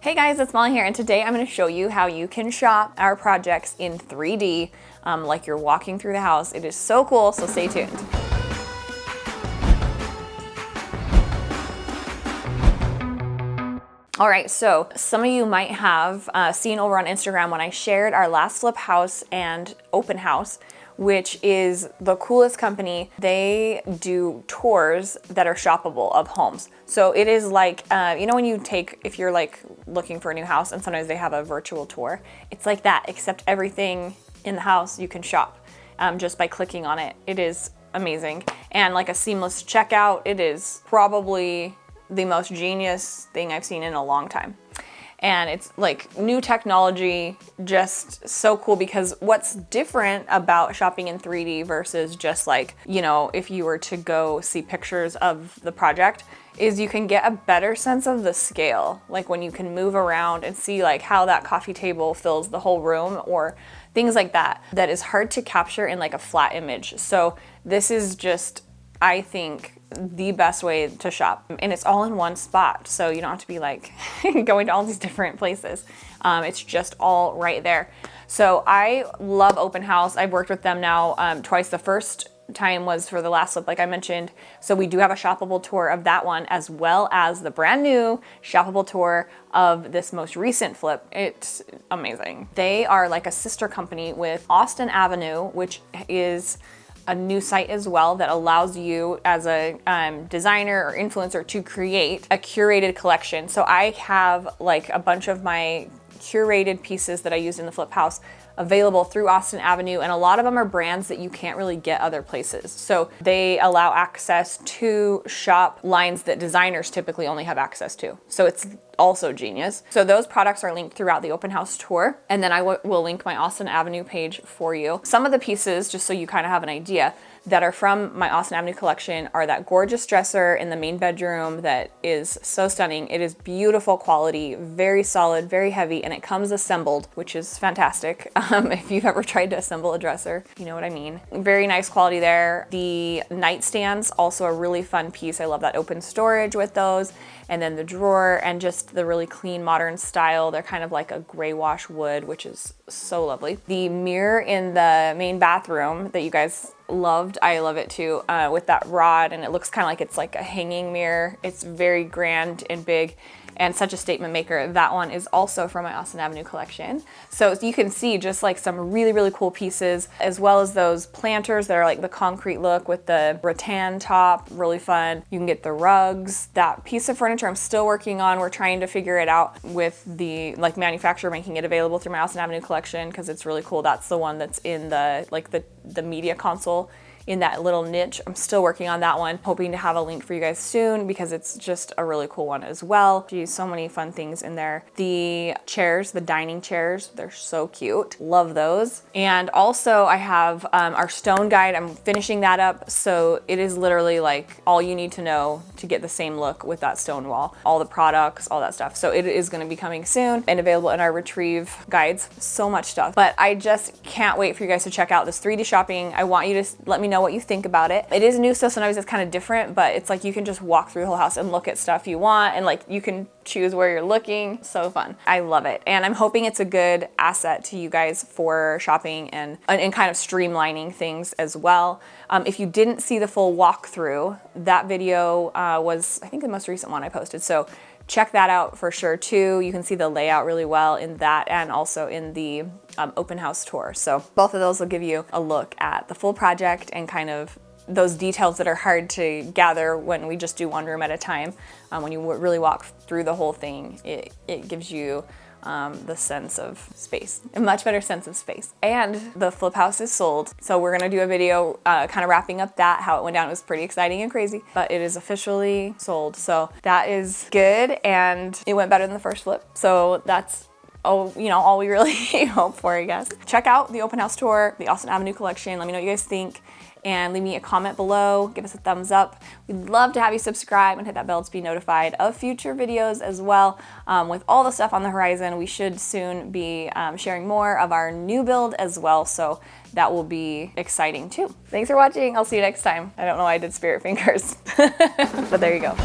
Hey guys, it's Molly here, and today I'm going to show you how you can shop our projects in 3D, like you're walking through the house. It is so cool, so stay tuned. All right, so some of you might have seen over on Instagram when I shared our last flip house and open house, which is the coolest company. They do tours that are shoppable of homes. So it is like, you know when you take, if you're like looking for a new house and sometimes they have a virtual tour, it's like that, except everything in the house you can shop just by clicking on it. It is amazing. And like a seamless checkout, it is probably the most genius thing I've seen in a long time. And it's like new technology, just so cool, because what's different about shopping in 3D versus just like, you know, if you were to go see pictures of the project, is you can get a better sense of the scale. Like when you can move around and see like how that coffee table fills the whole room or things like that, that is hard to capture in like a flat image. So this is just, I think, the best way to shop, and it's all in one spot, so you don't have to be like going to all these different places. It's just all right there. So I love Open Haus. I've worked with them now twice. The first time was for the last flip, like I mentioned. So we do have a shoppable tour of that one, as well as the brand new shoppable tour of this most recent flip. It's amazing. They are like a sister company with Austin Avenue, which is a new site as well that allows you as a designer or influencer to create a curated collection. So I have like a bunch of my curated pieces that I used in the flip house available through Austin Avenue, and a lot of them are brands that you can't really get other places. So they allow access to shop lines that designers typically only have access to. So it's also genius. So those products are linked throughout the Open Haus tour, and then I will link my Austin Avenue page for you. Some of the pieces, just so you kind of have an idea, that are from my Austin Avenue collection are that gorgeous dresser in the main bedroom that is so stunning. It is beautiful quality, very solid, very heavy, and it comes assembled, which is fantastic. If you've ever tried to assemble a dresser, you know what I mean. Very nice quality there. The nightstands, also a really fun piece. I love that open storage with those. And then the drawer, and just the really clean modern style. They're kind of like a gray wash wood, which is so lovely. The mirror in the main bathroom that you guys loved, I love it too, with that rod, and it looks kind of like it's like a hanging mirror. It's very grand and big and such a statement maker. That one is also from my Austin Avenue collection. So you can see just like some really, really cool pieces, as well as those planters that are like the concrete look with the rattan top, really fun. You can get the rugs. That piece of furniture I'm still working on. We're trying to figure it out with the like manufacturer making it available through my Austin Avenue collection, because it's really cool. That's the one that's in the like the media console in that little niche. I'm still working on that one, hoping to have a link for you guys soon, because it's just a really cool one as well. Geez, so many fun things in there. The chairs, the dining chairs, they're so cute. Love those. And also I have our stone guide. I'm finishing that up. So it is literally like all you need to know to get the same look with that stone wall, all the products, all that stuff. So it is going to be coming soon and available in our retrieve guides. So much stuff. But I just can't wait for you guys to check out this 3D shopping. I want you to let me know what you think about it. It is new, so sometimes it's kind of different, but it's like you can just walk through the whole house and look at stuff you want, and like you can choose where you're looking. So fun. I love it. And I'm hoping it's a good asset to you guys for shopping and kind of streamlining things as well. If you didn't see the full walkthrough, that video was, I think, the most recent one I posted. So check that out for sure too. You can see the layout really well in that, and also in the Open Haus tour. So both of those will give you a look at the full project and kind of those details that are hard to gather when we just do one room at a time. When you really walk through the whole thing, it gives you the sense of space, a much better sense of space. And the flip house is sold. So we're gonna do a video kind of wrapping up that, how it went down. It was pretty exciting and crazy, but it is officially sold. So that is good, and it went better than the first flip. So that's all we really hope for, I guess. Check out the Open Haus tour, the Austin Avenue collection. Let me know what you guys think, and leave me a comment below. Give us a thumbs up. We'd love to have you subscribe and hit that bell to be notified of future videos as well. With all the stuff on the horizon, we should soon be sharing more of our new build as well, so that will be exciting too. Thanks for watching. I'll see you next time. I don't know why I did spirit fingers, but there you go.